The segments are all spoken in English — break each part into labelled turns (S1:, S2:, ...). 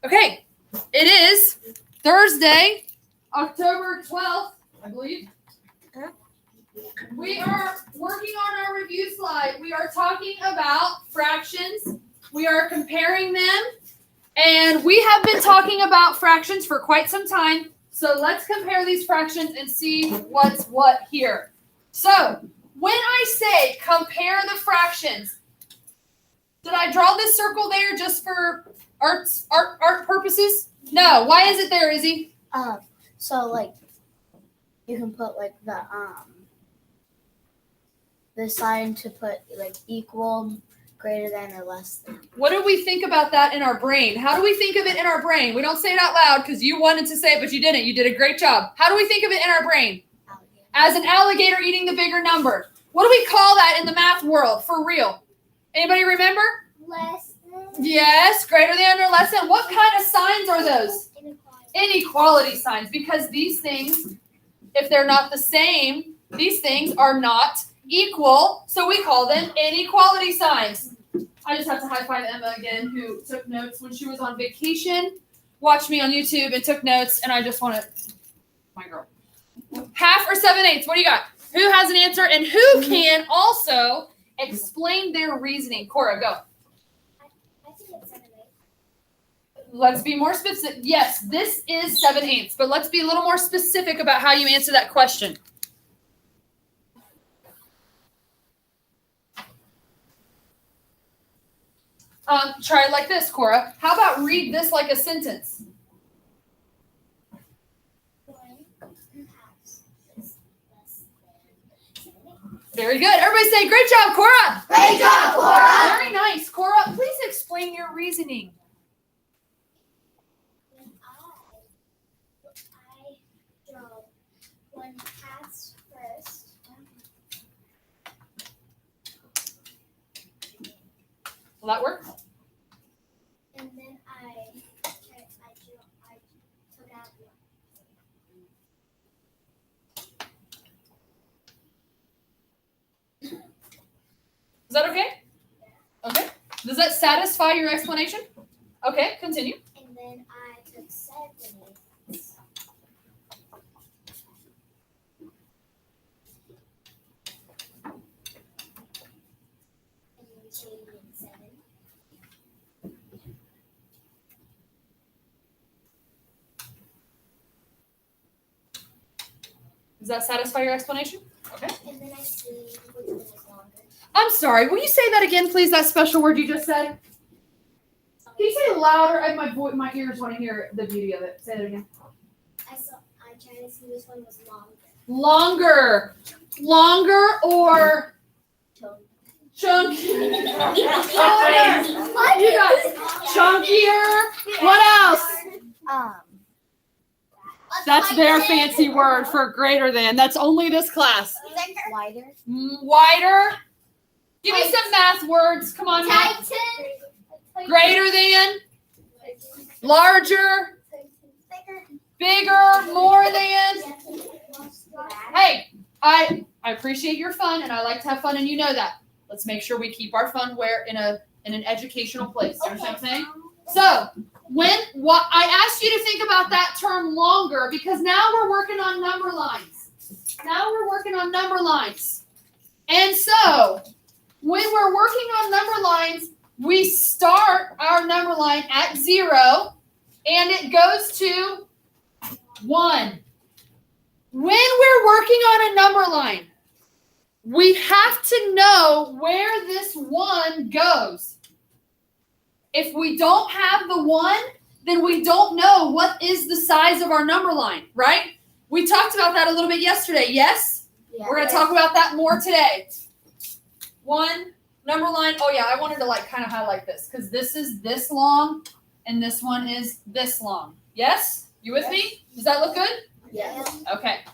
S1: Okay, it is Thursday, October 12th, I believe. We are working on our review slide. We are talking about fractions. We are comparing them. And we have been talking about fractions for quite some time. So let's compare these fractions and see what's what here. So when I say compare the fractions, did I draw this circle there just for art purposes? No. Why is it there, Izzy?
S2: So like you can put like the sign to put like equal, greater than, or less than.
S1: What do we think about that in our brain? How do we think of it in our brain? We don't say it out loud because you wanted to say it, but you didn't. You did a great job. How do we think of it in our brain?
S2: Alligator.
S1: As an alligator eating the bigger number. What do we call that in the math world for real? Anybody remember?
S2: Less than.
S1: Yes, greater than or less than. What kind of signs are those?
S2: Inequality.
S1: Inequality signs, because these things, if they're not the same, these things are not equal, so we call them inequality signs. I just have to high five Emma again, who took notes when she was on vacation, watched me on YouTube and took notes, and I just want to, my girl. Half or 7/8, what do you got? Who has an answer and who can also explain their reasoning? Cora, go.
S2: I think it's 7/8.
S1: Let's be more specific. Yes, this is 7/8, but let's be a little more specific about how you answer that question. Try it like this, Cora. How about read this like a sentence? Very good. Everybody say, great job, Cora.
S2: Great job, Cora.
S1: Very nice. Cora, please explain your reasoning.
S2: When I draw 1/2 first.
S1: Will that work?
S2: And then I took out one.
S1: Is that okay? Okay. Does that satisfy your explanation? Okay, continue.
S2: And then I took 7/8. And then shaded in 7.
S1: Does that satisfy your explanation? Okay.
S2: And then I see which one is longer.
S1: I'm sorry. Will you say that again, please? That special word you just said. Can you say it louder? My ears want to hear the beauty of it. Say that again.
S2: I tried to see which one was
S1: Longer.
S2: longer.
S1: Longer or chunky?
S2: What?
S1: You got chunkier. What else? That's their fancy word for greater than. That's only this class.
S2: Wider.
S1: Wider. Give me some math words. Come on, math. Greater than. Larger. Bigger. More than. Hey, I appreciate your fun, and I like to have fun, and you know that. Let's make sure we keep our fun where in an educational place. You understand what I'm saying? So, I asked you to think about that term longer because now we're working on number lines. And so, when we're working on number lines, we start our number line at 0 and it goes to 1. When we're working on a number line, we have to know where this 1 goes. If we don't have the 1, then we don't know what is the size of our number line, right? We talked about that a little bit yesterday, yes?
S2: Yeah.
S1: We're going to talk about that more today. 1, number line. Oh, yeah, I wanted to kind of highlight this because this is this long and this one is this long. Yes? You with me? Does that look good?
S2: Yes.
S1: Okay.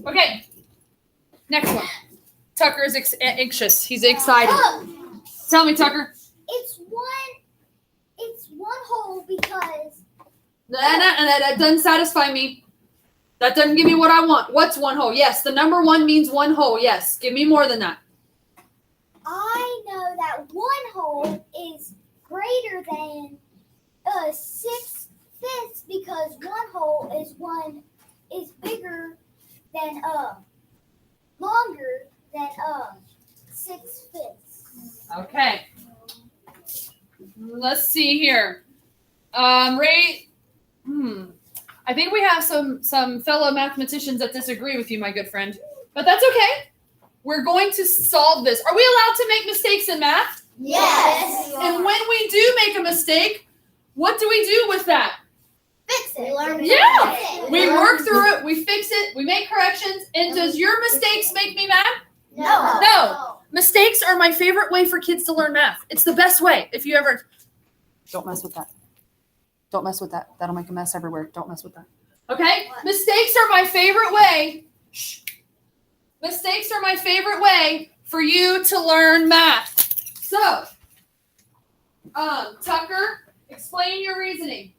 S1: Okay. Next one. Tucker is anxious. He's excited. Tell me, Tucker.
S2: It's one whole because
S1: That doesn't satisfy me. That doesn't give me what I want. What's one whole? Yes, the number 1 means one whole. Yes, give me more than that.
S2: I know that one
S3: hole is greater than 6/5 because one hole is bigger than longer than 6/5.
S1: Okay. Let's see here. Ray, I think we have some fellow mathematicians that disagree with you, my good friend. But that's okay. We're going to solve this. Are we allowed to make mistakes in math?
S3: Yes.
S1: And when we do make a mistake, what do we do with that?
S3: Fix it.
S1: Yeah. We work through it, we fix it, we make corrections. And does your mistakes make me mad?
S3: No.
S1: No. Mistakes are my favorite way for kids to learn math. It's the best way. If you ever... Don't mess with that. Don't mess with that. That'll make a mess everywhere. Don't mess with that. Okay?
S3: What?
S1: Mistakes are my favorite way. Shh. Mistakes are my favorite way for you to learn math. So, Tucker, explain your reasoning.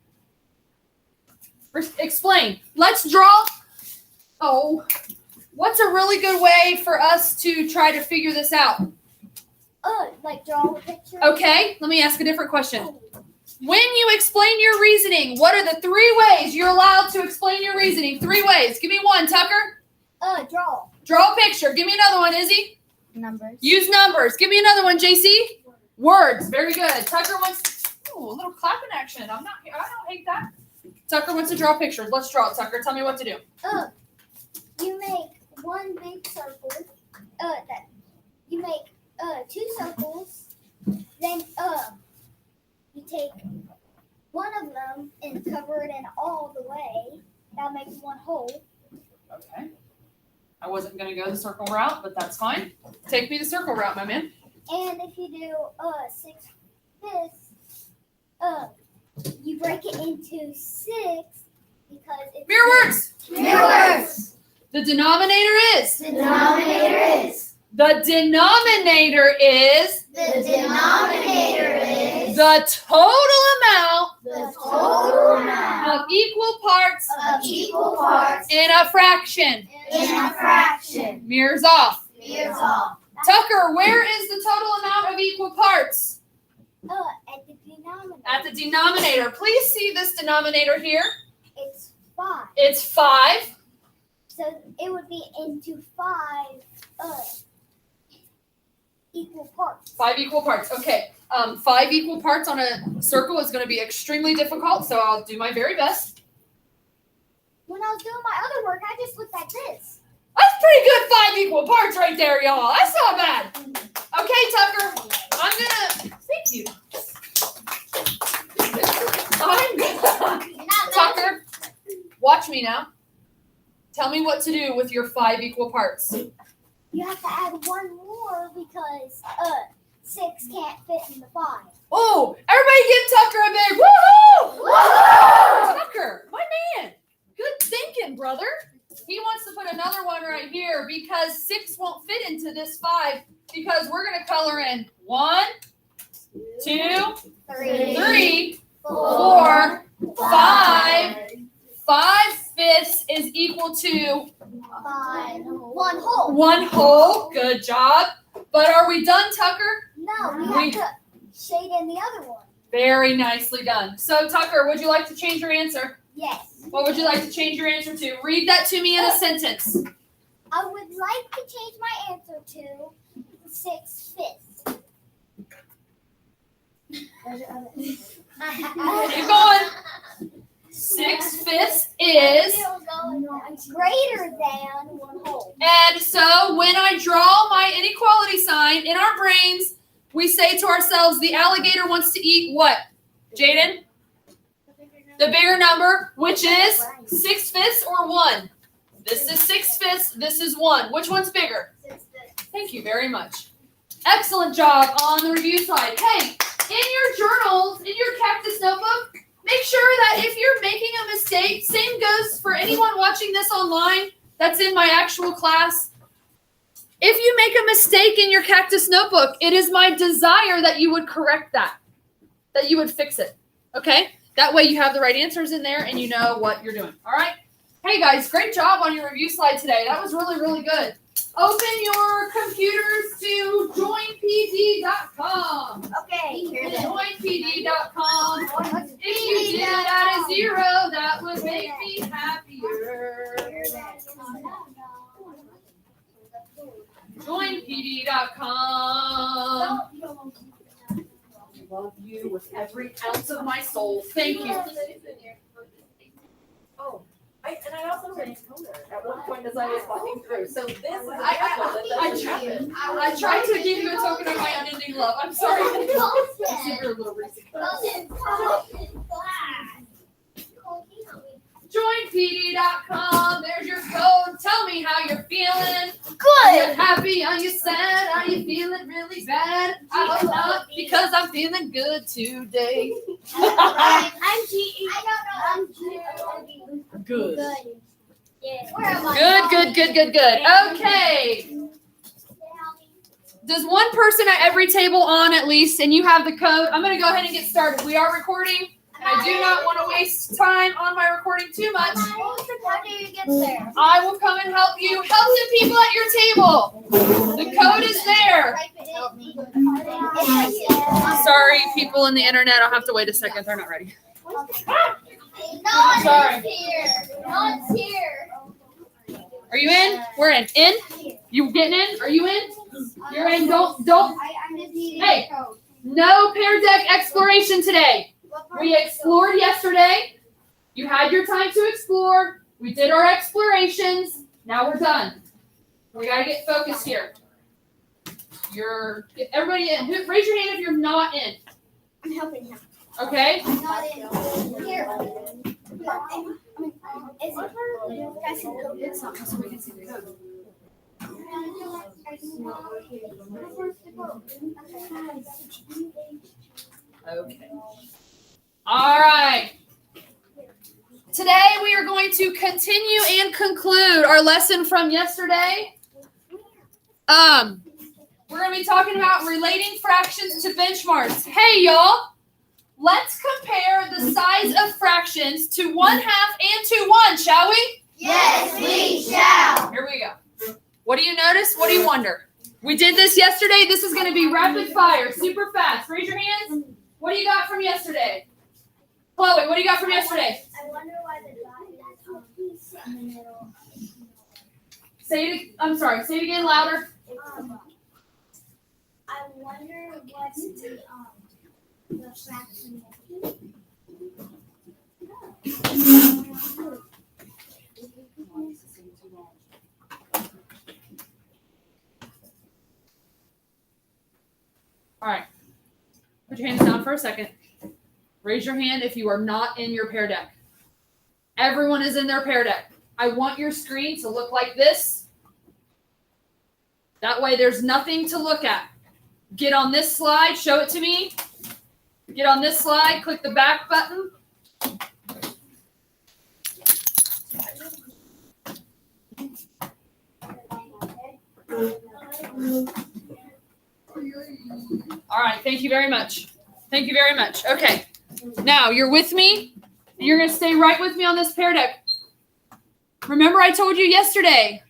S1: Explain. Let's draw. Oh, what's a really good way for us to try to figure this out?
S3: Like draw a picture.
S1: Okay, let me ask a different question. When you explain your reasoning, what are the 3 ways you're allowed to explain your reasoning? 3 ways. Give me one, Tucker.
S3: Draw.
S1: Draw a picture. Give me another one, Izzy.
S2: Numbers.
S1: Use numbers. Give me another one, JC. Words. Very good. Tucker wants a little clapping action. I don't hate that. Tucker wants to draw pictures. Let's draw it, Tucker. Tell me what to do.
S3: You make one big circle. You make 2 circles. Then you take one of them and cover it in all the way. That'll make one hole.
S1: Okay. I wasn't going to go the circle route, but that's fine. Take me the circle route, my man.
S3: And if you do 6/5, you break it into 6 because it's
S1: Mirror words.
S3: Mirror words.
S1: The denominator is.
S3: The denominator is.
S1: The denominator is.
S3: The denominator is.
S1: The total amount
S3: The total amount
S1: of equal parts
S3: of equal parts
S1: in a fraction.
S3: in a fraction.
S1: Mirrors off.
S3: Mirrors off.
S1: Tucker, where is the total amount of equal parts?
S3: At the denominator.
S1: At the denominator. Please see this denominator here.
S3: It's 5.
S1: It's 5.
S3: So it would be into 5 equal parts.
S1: 5 equal parts. Okay. 5 equal parts on a circle is going to be extremely difficult, so I'll do my very best.
S3: When I was doing my other work, I just looked at this.
S1: That's pretty good 5 equal parts right there, y'all. That's not bad. Okay, Tucker. I'm going to... Thank you. I'm going to... Tucker, watch me now. Tell me what to do with your 5 equal parts.
S3: You have to add one more because 6 can't fit in the 5.
S1: Oh, everybody give Tucker a big woohoo!
S3: Woohoo!
S1: Tucker, my man. Good thinking, brother. He wants to put another one right here because 6 won't fit into this 5 because we're going to color in 1, 2, 3, 4, 5. 5/5 is equal to
S3: 1 whole.
S1: 1 whole. Good job. But are we done, Tucker?
S3: No, we have to shade in the other one.
S1: Very nicely done. So, Tucker, would you like to change your answer?
S3: Yes.
S1: What would you like to change your answer to? Read that to me in a sentence.
S3: I would like to change my answer to 6/5.
S1: Keep going. 6/5 is,
S3: greater than 1 whole.
S1: and so when I draw my inequality sign in our brains, we say to ourselves, the alligator wants to eat what? Jaden? The bigger number, which is 6/5 or 1? This is 6/5, this is 1. Which one's bigger?
S3: 6/5.
S1: Thank you very much. Excellent job on the review slide. Hey, in your journals, in your cactus notebook, make sure that if you're making a mistake, same goes for anyone watching this online that's in my actual class. If you make a mistake in your cactus notebook, it is my desire that you would correct that you would fix it, okay? That way you have the right answers in there and you know what you're doing, all right? Hey, guys, great job on your review slide today. That was really, really good. open your computers to joinpd.com.
S3: Okay, here's it.
S1: Joinpd.com. If you did it at a 0, that would make me happier. Joinpd.com. I love you with every ounce of my soul. Thank you.
S4: Oh, I also read at one point as I was walking through. So this is
S1: I tried to give you a token of my unending love. I'm sorry. Joinpd.com. There's your code. Tell me how you're feeling. Are you happy? Are you sad? Are you feeling really bad? I hope not, because I'm feeling good today.
S3: I'm cheating. I don't know.
S1: Good.
S3: Yeah.
S1: Good. Okay. Does one person at every table on at least, and you have the code? I'm going to go ahead and get started. We are recording, and I do not want to waste time on my recording too much.
S3: How do you get there?
S1: I will come and help you. Help the people at your table. The code is there. Sorry, people in the internet. I'll have to wait a second. They're not ready. Sorry.
S3: No one's here.
S1: Are you in? We're in. In? You getting in? Are you in? You're in. Don't.
S3: I'm just needing
S1: Hey.
S3: a code.
S1: No Pear Deck exploration today. We explored yesterday. You had your time to explore. We did our explorations. Now we're done. We got to get focused here. Everybody in. Raise your hand if you're not in.
S3: I'm helping him.
S1: Okay?
S3: I'm not in. Here. It's not
S1: so we can see the code. Okay. All right. Today we are going to continue and conclude our lesson from yesterday. We're going to be talking about relating fractions to benchmarks. Hey, y'all. Let's compare the size of fractions to 1/2 and to 1, shall we?
S3: Yes, we shall.
S1: Here we go. What do you notice? What do you wonder? We did this yesterday. This is going to be rapid fire, super fast. Raise your hands. What do you got from yesterday? Chloe, what do you got from yesterday?
S3: I wonder why the dot is in the middle.
S1: Say it again louder.
S3: I wonder what's the fraction.
S1: All right. Put your hands down for a second. Raise your hand if you are not in your Pear Deck. Everyone is in their Pear Deck. I want your screen to look like this. That way there's nothing to look at. Get on this slide. Show it to me. Get on this slide. Click the back button. All right. Thank you very much. Thank you very much. Okay. Now, you're with me. You're going to stay right with me on this Pear Deck. Remember I told you yesterday,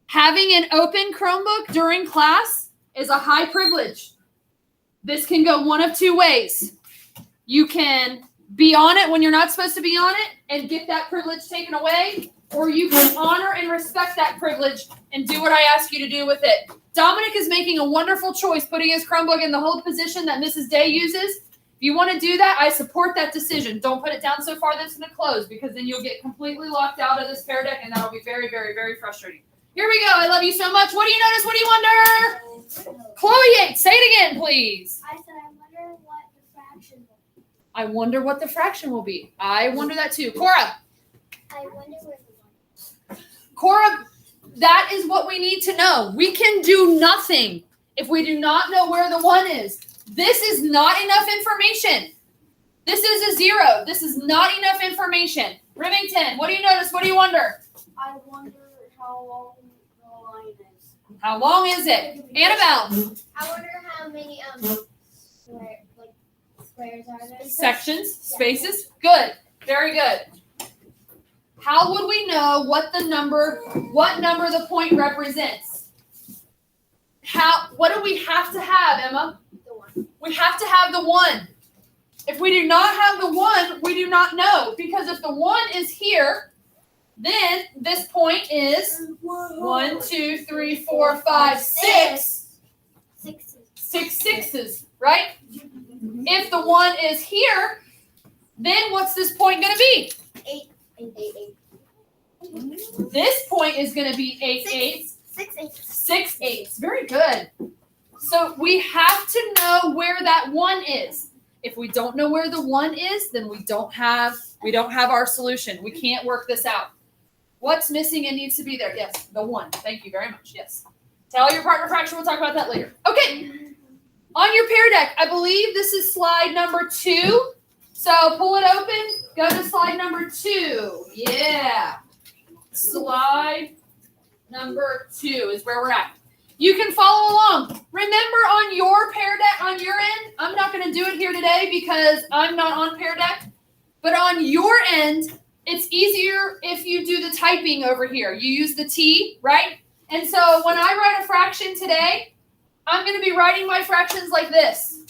S1: having an open Chromebook during class is a high privilege. This can go one of two ways. You can be on it when you're not supposed to be on it and get that privilege taken away, or you can honor and respect that privilege and do what I ask you to do with it. Dominic is making a wonderful choice, putting his Chromebook in the hold position that Mrs. Day uses. If you want to do that, I support that decision. Don't put it down so far that it's going to close, because then you'll get completely locked out of this Pear Deck, and that'll be very, very, very frustrating. Here we go. I love you so much. What do you notice? What do you wonder? Chloe, say it again, please.
S3: I said, I wonder what the fraction will be.
S1: I wonder what the fraction will be. I wonder that too. Cora.
S3: I wonder where the one is.
S1: Cora, that is what we need to know. We can do nothing if we do not know where the 1 is. This is not enough information. This is a 0. This is not enough information. Remington, what do you notice? What do you wonder?
S3: I wonder how long the line is.
S1: How long is it? Annabelle.
S3: I wonder how many squares are there.
S1: Sections, spaces. Good. Very good. How would we know what number the point represents? What do we have to have, Emma?
S3: The 1.
S1: We have to have the 1. If we do not have the 1, we do not know. Because if the 1 is here, then this point is 1, 2, 3, 4, 5, 6.
S3: 6.
S1: 6 sixes, right? If the 1 is here, then what's this point going to be?
S3: 8. 8.
S1: This point is going to be 8 eighths.
S3: 6 8.
S1: 6 eighths. Very good. So we have to know where that 1 is. If we don't know where the 1 is, then we don't have our solution. We can't work this out. What's missing and needs to be there? Yes, the 1. Thank you very much. Yes. Tell your partner fraction. We'll talk about that later. Okay. On your pear deck, I believe this is slide number 2. So pull it open. Go to slide number 2. Yeah. Slide number 2 is where we're at. You can follow along. Remember on your pear deck, on your end, I'm not going to do it here today because I'm not on pear deck. But on your end, it's easier if you do the typing over here. You use the T, right? And so when I write a fraction today, I'm going to be writing my fractions like this.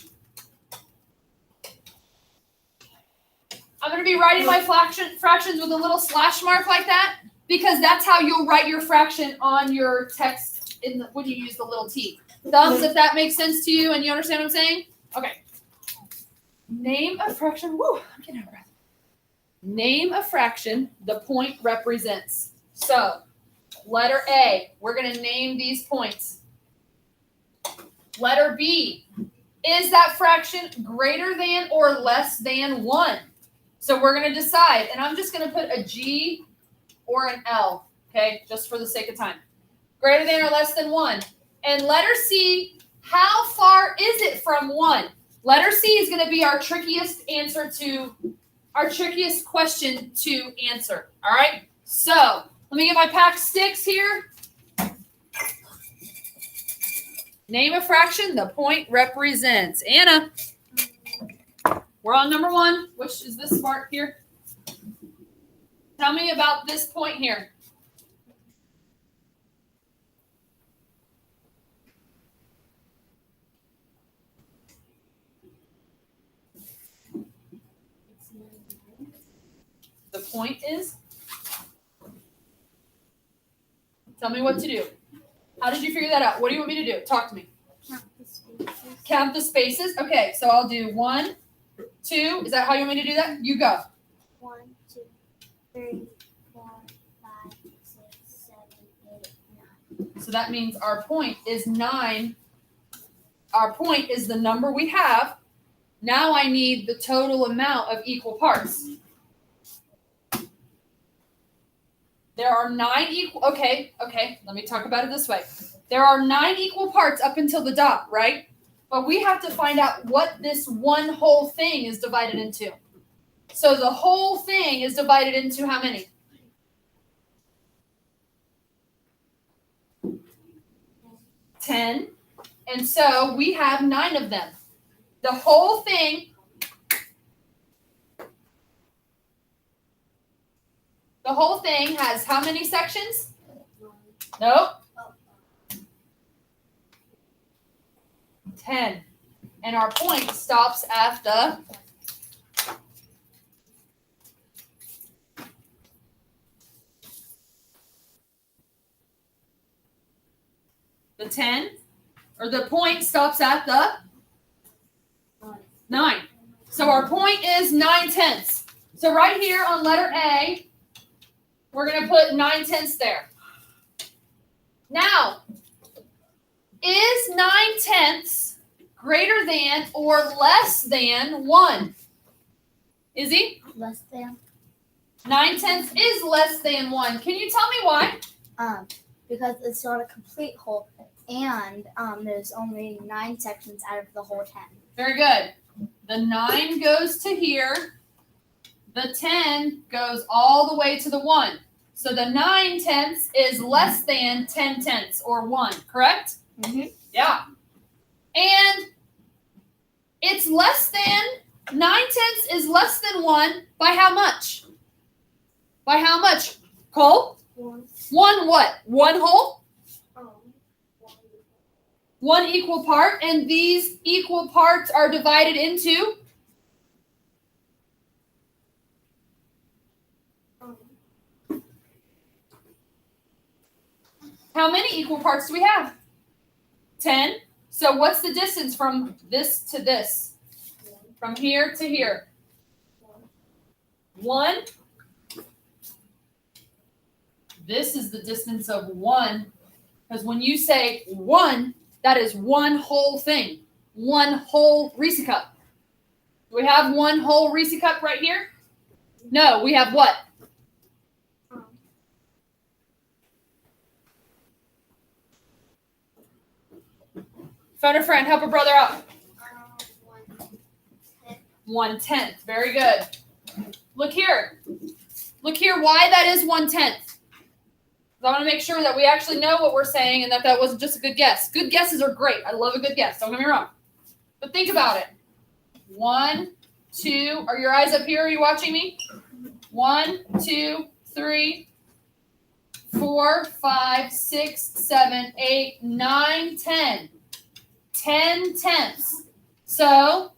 S1: I'm going to be writing my fractions with a little slash mark like that because that's how you'll write your fraction on your text when you use the little T. Thumbs if that makes sense to you and you understand what I'm saying? Okay. Name a fraction. Woo, I'm getting out of breath. Name a fraction the point represents. So, letter A, we're going to name these points. Letter B, is that fraction greater than or less than 1? So we're going to decide, and I'm just going to put a G or an L, okay, just for the sake of time. Greater than or less than 1. And letter C, how far is it from 1? Letter C is going to be our trickiest question to answer, all right? So let me get my packed sticks here. Name a fraction the point represents. Anna, we're on number 1. Which is this part here? Tell me about this point here. The point is? Tell me what to do. How did you figure that out? What do you want me to do? Talk to me.
S3: Count the spaces.
S1: Count the spaces. Okay, so I'll do 1, 2. Is that how you want me to do that? You go.
S3: 1, 2, 3, 4, 5, 6, 7, 8, 9.
S1: So that means our point is 9. Our point is the number we have. Now I need the total amount of equal parts. There are 9 equal, okay, let me talk about it this way. There are 9 equal parts up until the dot, right? But we have to find out what this one whole thing is divided into. So the whole thing is divided into how many? 10. And so we have 9 of them. The whole thing has how many sections? Nope. 10. And our point stops at the 10, or the point stops at the 9. So our point is 9/10. So right here on letter A, we're going to put 9/10 there. Now, is 9/10 greater than or less than 1? Is he?
S2: Less than.
S1: 9/10 is less than 1. Can you tell me why?
S2: Because it's not a complete whole, and there's only 9 sections out of the whole 10.
S1: Very good. The 9 goes to here. The 10 goes all the way to the 1. So the 9/10 is less than 10/10 or 1, correct?
S2: Mm-hmm.
S1: Yeah. And it's less than, 9/10 is less than 1 by how much? By how much? Cole?
S3: 1.
S1: 1 what? 1 whole? 1 equal part, and these equal parts are divided into how many equal parts do we have? 10. So what's the distance from this to this? From here to here? 1. This is the distance of 1. Because when you say 1, that is one whole thing. One whole Reese cup. Do we have one whole Reese cup right here? No, we have what? Phone a friend, help a brother out. 1/10. Very good. Look here. Look here why that is 1/10. I want to make sure that we actually know what we're saying and that wasn't just a good guess. Good guesses are great. I love a good guess. Don't get me wrong. But think about it. 1, 2. Are your eyes up here? Are you watching me? 1, 2, 3, 4, 5, 6, 7, 8, 9, 10. 10/10. So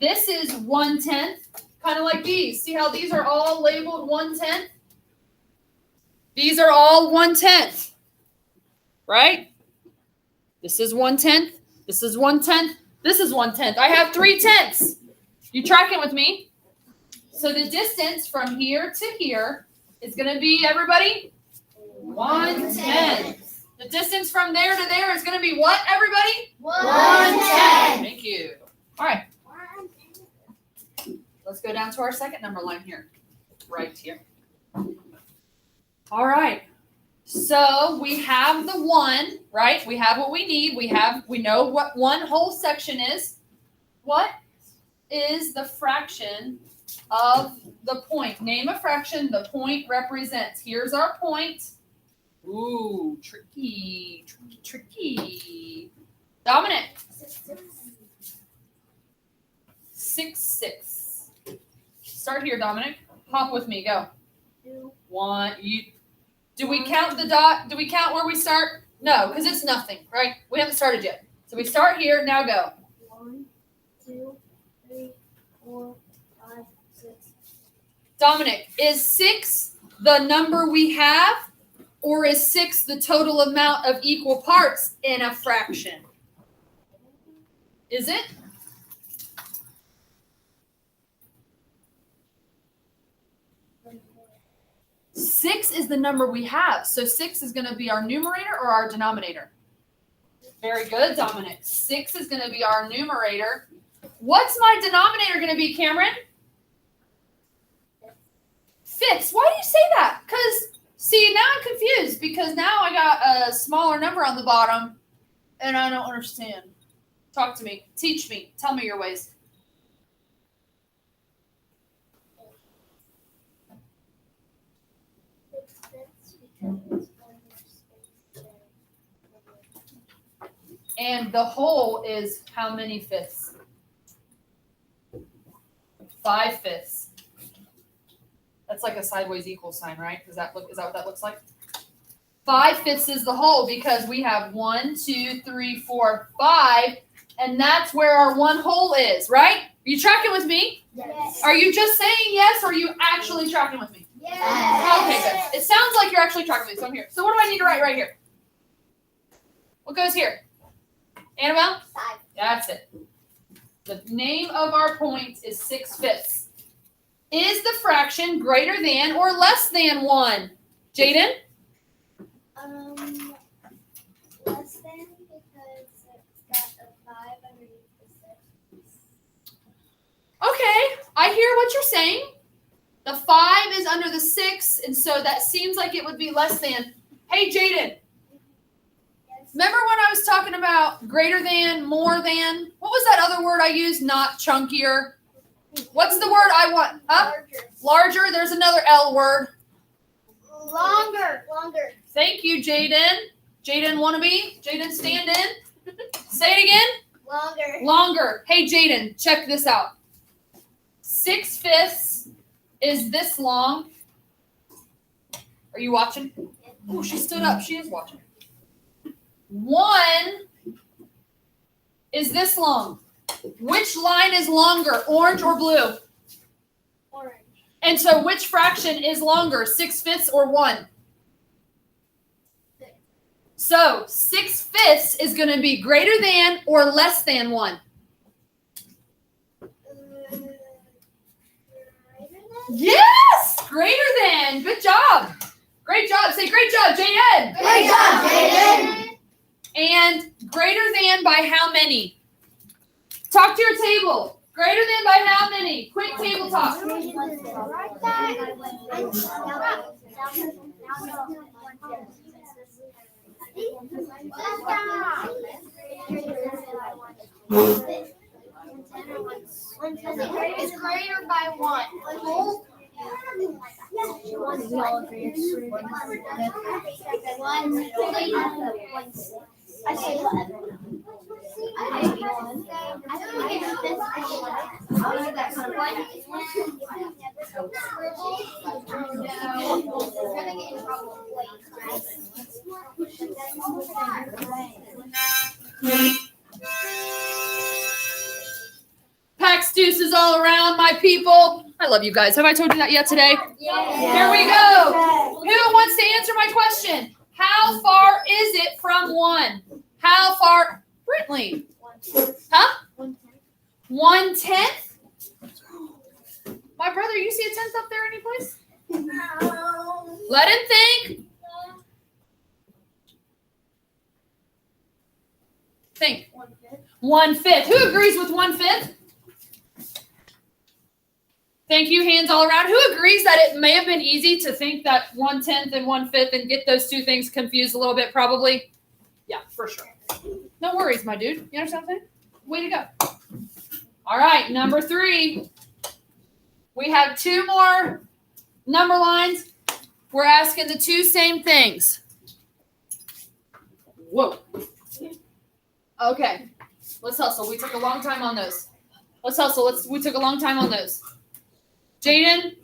S1: this is 1/10, kind of like these. See how these are all labeled 1/10? These are all 1/10, right? This is 1/10. This is 1/10. This is 1/10. I have 3/10. You tracking with me? So the distance from here to here is going to be, everybody? 1/10. The distance from there to there is going to be what, everybody?
S3: 1/10.
S1: Thank you. All right. Let's go down to our second number line here. Right here. All right. So we have the 1, right? We have what we need. We know what one whole section is. What is the fraction of the point? Name a fraction the point represents. Here's our point. Ooh, tricky, tricky, tricky. Dominic. 6/6. Start here, Dominic. Hop with me. Go. 1. Do we count the dot? Do we count where we start? No, because it's nothing, right? We haven't started yet. So we start here. Now go.
S3: 1, 2, 3, 4, 5, 6.
S1: Dominic, is 6 the number we have, or is 6 the total amount of equal parts in a fraction? Is it? Six is the number we have. So 6 is going to be our numerator or our denominator? Very good, Dominic. 6 is going to be our numerator. What's my denominator going to be, Cameron? Fifths. Why do you say that? Because, see, now I'm confused because now I got a smaller number on the bottom and I don't understand. Talk to me. Teach me. Tell me your ways. And the whole is how many fifths? 5/5. That's like a sideways equal sign, right? Is that what that looks like? 5/5 is the whole because we have 1, 2, 3, 4, 5, and that's where our one whole is, right? Are you tracking with me?
S3: Yes.
S1: Are you just saying yes, or are you actually tracking with me?
S3: Yes.
S1: Okay, good. It sounds like you're actually tracking with me, so I'm here. So what do I need to write right here? What goes here? Annabelle?
S3: 5.
S1: That's it. The name of our point is 6/5. Is the fraction greater than or less than 1? Jaden?
S3: Less than because it's got a 5 underneath the 6.
S1: Okay, I hear what you're saying. The 5 is under the 6, and so that seems like it would be less than. Hey, Jaden.
S3: Yes.
S1: Remember when I was talking about greater than, more than? What was that other word I used? Not chunkier. What's the word I want? Huh? Larger. There's another L word.
S3: Longer.
S1: Thank you, Jaden. Jaden wannabe? Jaden stand in? Say it again. Longer. Hey, Jaden, check this out. 6/5 is this long. Are you watching? Oh, she stood up. She is watching. 1 is this long. Which line is longer, orange or blue?
S3: Orange.
S1: And so which fraction is longer, 6/5 or 1? So 6/5 is going to be greater than or less than 1? Yes! Greater than. Good job. Great job. Say great job, Jaden.
S3: Great job, Jaden.
S1: And greater than by how many? Talk to your table. Greater than by how many? Quick table talk.
S3: It's greater by 1. I say 11.
S1: Pax deuces all around, my people. I love you guys. Have I told you that yet today? Here we go. Who wants to answer my question? How far is it from 1? How far? Brittley. Huh? 1/10? My brother, you see a 10th up there anyplace? Let him think. Think. 1/5. Who agrees with 1/5? Thank you, hands all around. Who agrees that it may have been easy to think that 1/10 and 1/5 and get those two things confused a little bit, probably? Yeah, for sure. No worries, my dude. You understand what I'm saying? Way to go. All right, number 3. We have 2 more number lines. We're asking the 2 same things. Whoa. Okay. Let's hustle. We took a long time on those. Let's hustle. We took a long time on those. Jaden,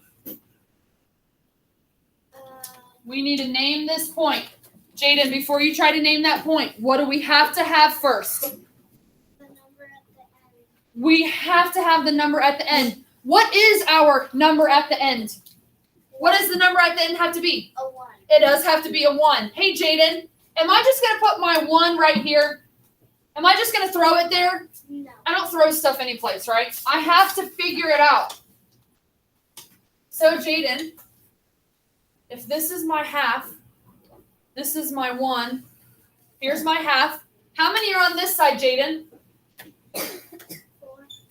S1: we need to name this point. Jaden, before you try to name that point, what do we have to have first?
S3: The number at the end.
S1: We have to have the number at the end. What is our number at the end? What does the number at the end have to be?
S3: A 1.
S1: It does have to be a 1. Hey, Jaden, am I just going to put my 1 right here? Am I just going to throw it there?
S3: No.
S1: I don't throw stuff anyplace, right? I have to figure it out. So, Jaden, if this is my half, this is my 1, here's my half. How many are on this side, Jaden?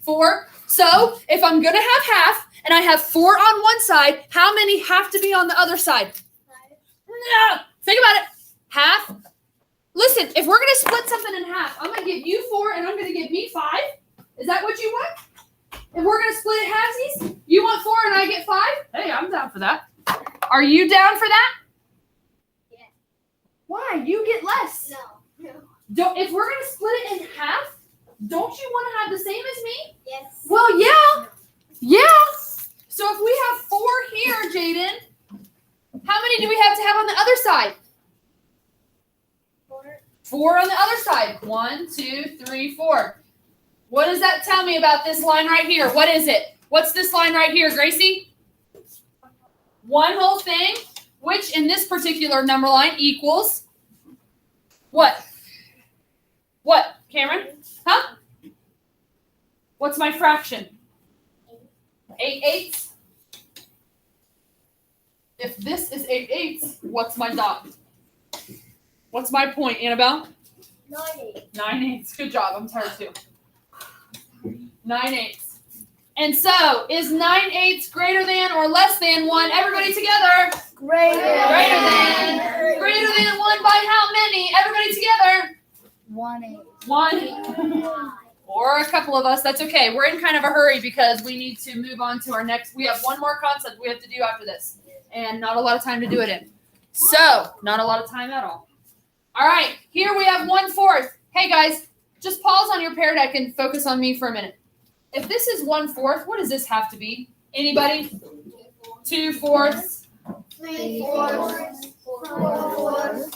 S1: 4. So, if I'm going to have half, and I have 4 on one side, how many have to be on the other side?
S3: 5.
S1: No! Think about it. Half. Listen, if we're going to split something in half, I'm going to give you 4, and I'm going to give me 5. Is that what you want? If we're going to split it halvesies, you want 4 and I get 5? Hey, I'm down for that. Are you down for that?
S3: Yeah.
S1: Why? You get less.
S3: No.
S1: If we're going to split it in half, don't you want to have the same as me?
S3: Yes.
S1: Well, yeah. Yeah. So if we have 4 here, Jaden, how many do we have to have on the other side?
S3: 4.
S1: 4 on the other side. 1, 2, 3, 4. What does that tell me about this line right here? What is it? What's this line right here, Gracie? 1 whole thing, which in this particular number line equals what? What, Cameron? Huh? What's my fraction? 8/8. If this is 8/8, what's my dot? What's my point, Annabelle?
S3: 9/8.
S1: 9/8. Good job. I'm tired too. 9/8. And so, is 9/8 greater than or less than 1? Everybody together.
S2: Greater.
S1: Greater than. Greater than 1 by how many? Everybody together.
S2: 1/8.
S1: 1. Or a couple of us. That's okay. We're in kind of a hurry because we need to move on to our next. We have one more concept we have to do after this. And not a lot of time to do it in. So, not a lot of time at all. All right. Here we have 1/4. Hey, guys. Just pause on your Pear Deck and focus on me for a minute. If this is 1/4, what does this have to be? Anybody? 2/4.
S3: 3/4. 4/4.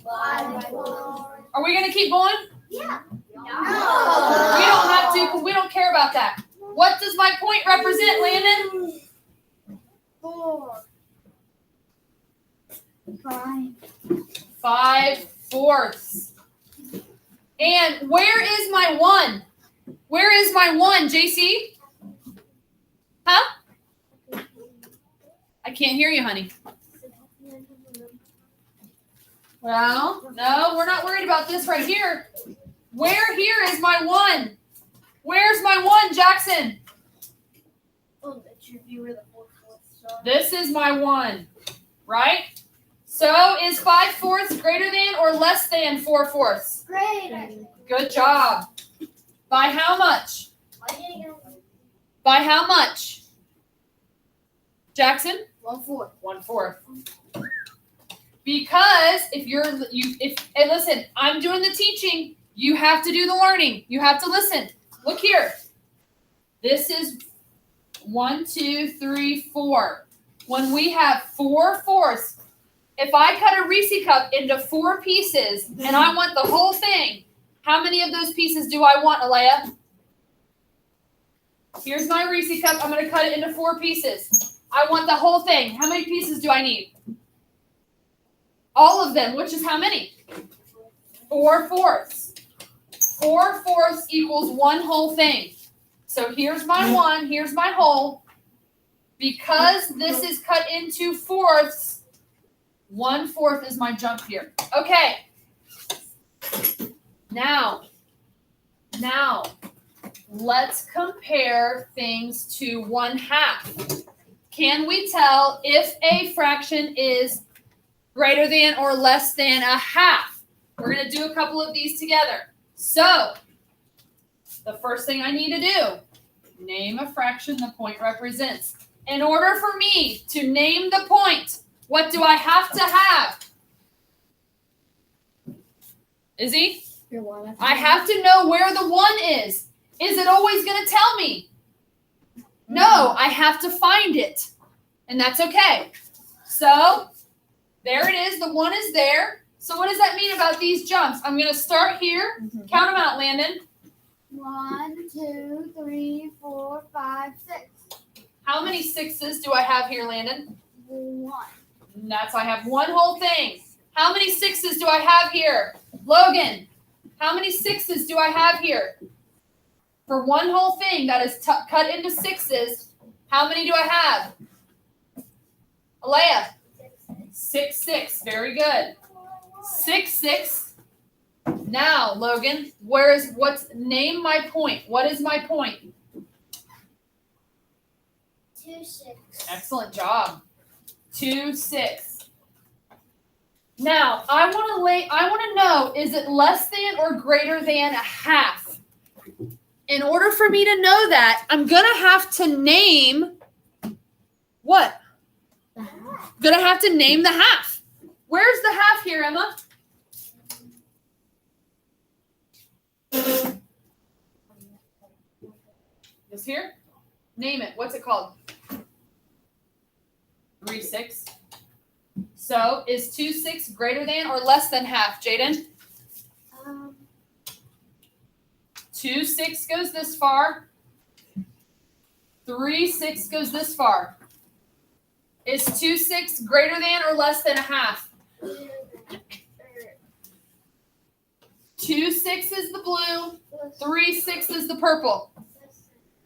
S3: 5/4.
S1: Are we going to keep going?
S3: Yeah.
S1: We don't have to because we don't care about that. What does my point represent, Landon?
S3: 4.
S2: 5.
S1: 5/4. And where is my 1? Where is my 1, JC? Huh? I can't hear you, honey. Well, no, we're not worried about this right here. Where here is my 1? Where's my 1, Jackson?
S3: Oh, that's your viewer, the 4/4 star.
S1: This is my 1, right? So is 5/4 greater than or less than 4/4?
S3: Greater.
S1: Good job. By how much? By how much? Jackson?
S2: 1/4.
S1: 1/4. Because hey, listen, I'm doing the teaching. You have to do the learning. You have to listen. Look here. This is 1, 2, 3, 4. When we have 4/4, if I cut a Reese cup into 4 pieces and I want the whole thing, how many of those pieces do I want, Alea? Here's my Reese cup. I'm going to cut it into 4 pieces. I want the whole thing. How many pieces do I need? All of them, which is how many? 4/4. 4/4 equals 1 whole thing. So here's my 1, here's my whole. Because this is cut into 4ths, 1/4 is my jump here. Okay. Now, let's compare things to 1/2. Can we tell if a fraction is greater than or less than 1/2? We're going to do a couple of these together. So, the first thing I need to do, name a fraction the point represents. In order for me to name the point, what do I have to have? Izzy?
S2: Your 1.
S1: I have to know where the 1 is. Is it always going to tell me? No, I have to find it. And that's okay. So, there it is. The 1 is there. So what does that mean about these jumps? I'm going to start here. Count them out, Landon.
S2: 1, 2, 3, 4, 5, 6.
S1: How many 6s do I have here, Landon?
S2: 1.
S1: And that's I have 1 whole thing. How many 6s do I have here? Logan, how many 6s do I have here? For 1 whole thing that is cut into 6s, how many do I have? Alea? 6, 6. Very good. 6, 6. Now, Logan, name my point. What is my point?
S3: 2, 6.
S1: Excellent job. 2, 6. Now, I want to know, is it less than or greater than 1/2? In order for me to know that, I'm going to have to name what? Going to have to name the 1/2. Where's the 1/2 here, Emma? This here? Name it. What's it called? 3, 6. So is 2, 6 greater than or less than 1/2, Jaden? 2, 6 goes this far. 3, 6 goes this far. Is 2, 6 greater than or less than 1/2? 2, 6 is the blue. 3, 6 is the purple.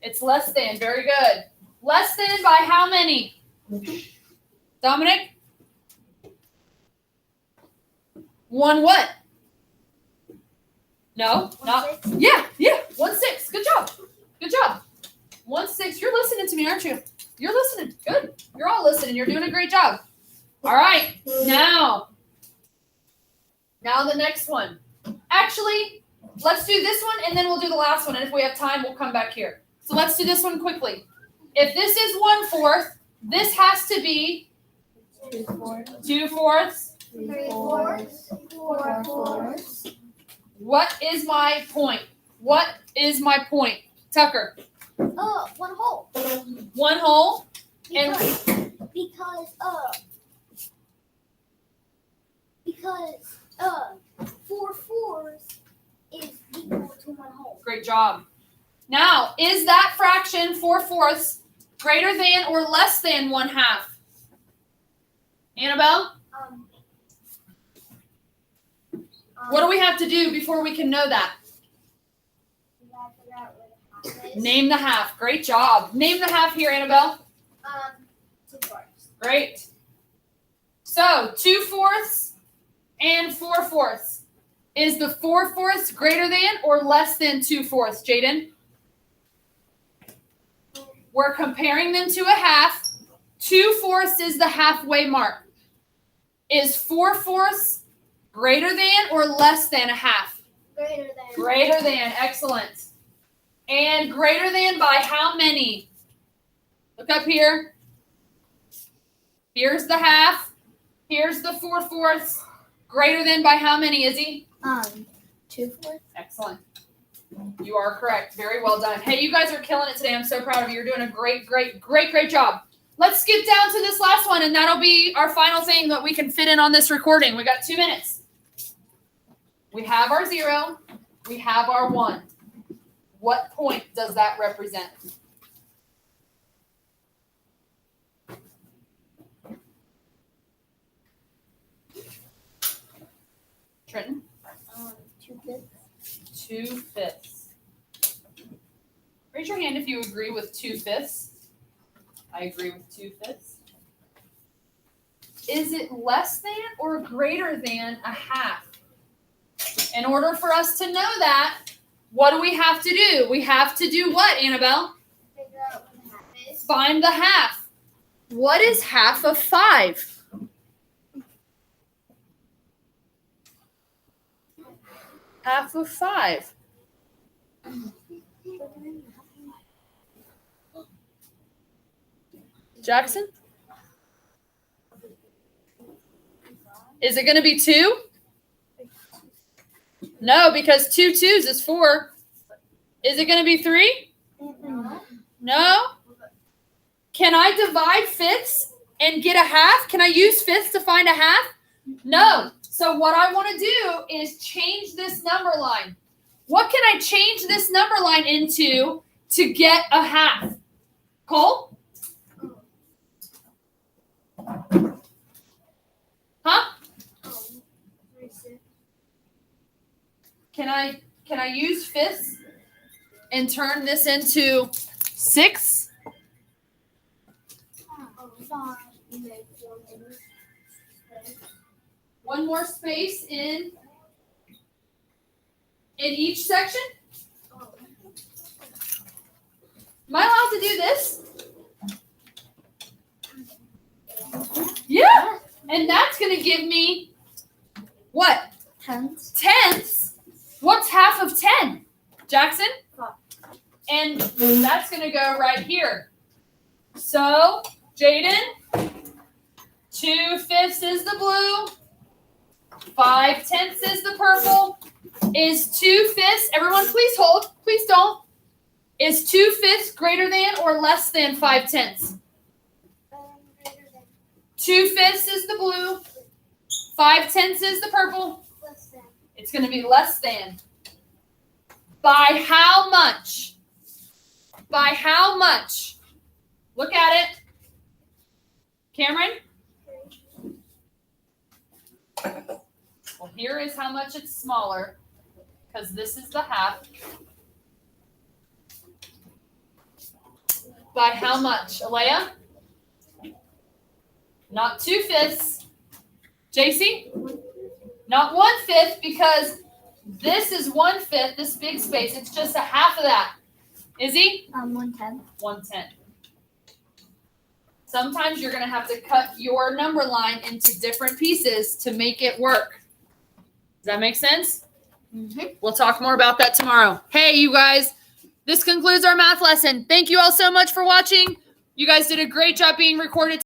S1: It's less than. Very good. Less than by how many? Dominic? 1 what? No, not. Yeah. 1, 6. Good job. 1, 6. You're listening to me, aren't you? You're listening. Good. You're all listening. You're doing a great job. All right. Now the next one. Actually, let's do this one and then we'll do the last one. And if we have time, we'll come back here. So let's do this one quickly. If this is 1/4, this has to be 2 fourths.
S3: 3 fourths. 4 fourths.
S1: What is my point? Tucker?
S3: 1 whole.
S1: 1 whole. And
S3: because 4 fourths is equal to 1 whole.
S1: Great job. Now, is that fraction 4/4 greater than or less than 1/2? Annabelle, what do we have to do before we can know that?
S3: You gotta figure out where the half is.
S1: Name the half. Great job. Name the half here, Annabelle.
S3: 2/4.
S1: Great. So 2/4 and 4/4. Is the 4/4 greater than or less than 2/4, Jaden? We're comparing them to a half. 2/4 is the halfway mark. Is 4/4 greater than or less than a half?
S3: Greater than.
S1: Greater than. Excellent. And greater than by how many? Look up here. Here's the half. Here's the 4/4. Greater than by how many, Izzy?
S2: 2/4.
S1: Excellent. You are correct. Very well done. Hey, you guys are killing it today. I'm so proud of you. You're doing a great job. Let's skip down to this last one, and that'll be our final thing that we can fit in on this recording. We got 2 minutes. We have our 0. We have our 1. What point does that represent? Trenton?
S2: 2/5.
S1: 2/5. Raise your hand if you agree with 2/5. I agree with 2/5. Is it less than or greater than a half? In order for us to know that, what do we have to do? We have to do what, Annabelle?
S3: Figure out where the half is.
S1: Find the half. What is half of 5? Half of 5. Jackson? Is it going to be 2? No, because 2 2s is 4. Is it going to be 3? No? Can I divide fifths and get a half? Can I use fifths to find a half? No. So what I want to do is change this number line. What can I change this number line into to get a half? Cole? Huh? Can I use fifths and turn this into 6? One more space in each section. Am I allowed to do this? Yeah. And that's going to give me what?
S2: Tenths.
S1: Tenths. What's half of 10? Jackson?
S2: 5.
S1: And that's going to go right here. So, Jaden, 2/5 is the blue. 5/10 is the purple. Is 2/5, everyone please hold, please don't. Is 2/5 greater than or less than 5/10? 2/5 is the blue. 5/10 is the purple.
S3: Less than.
S1: It's going to be less than. By how much? By how much? Look at it. Cameron? Well, here is how much it's smaller, because this is the half. By how much? Alea? Not 2/5. JC? Not 1/5, because this is 1/5, this big space. It's just a half of that. Izzy?
S2: 1/10.
S1: 1/10. Sometimes you're going to have to cut your number line into different pieces to make it work. Does that make sense?
S2: Mm-hmm.
S1: We'll talk more about that tomorrow. Hey, you guys, this concludes our math lesson. Thank you all so much for watching. You guys did a great job being recorded.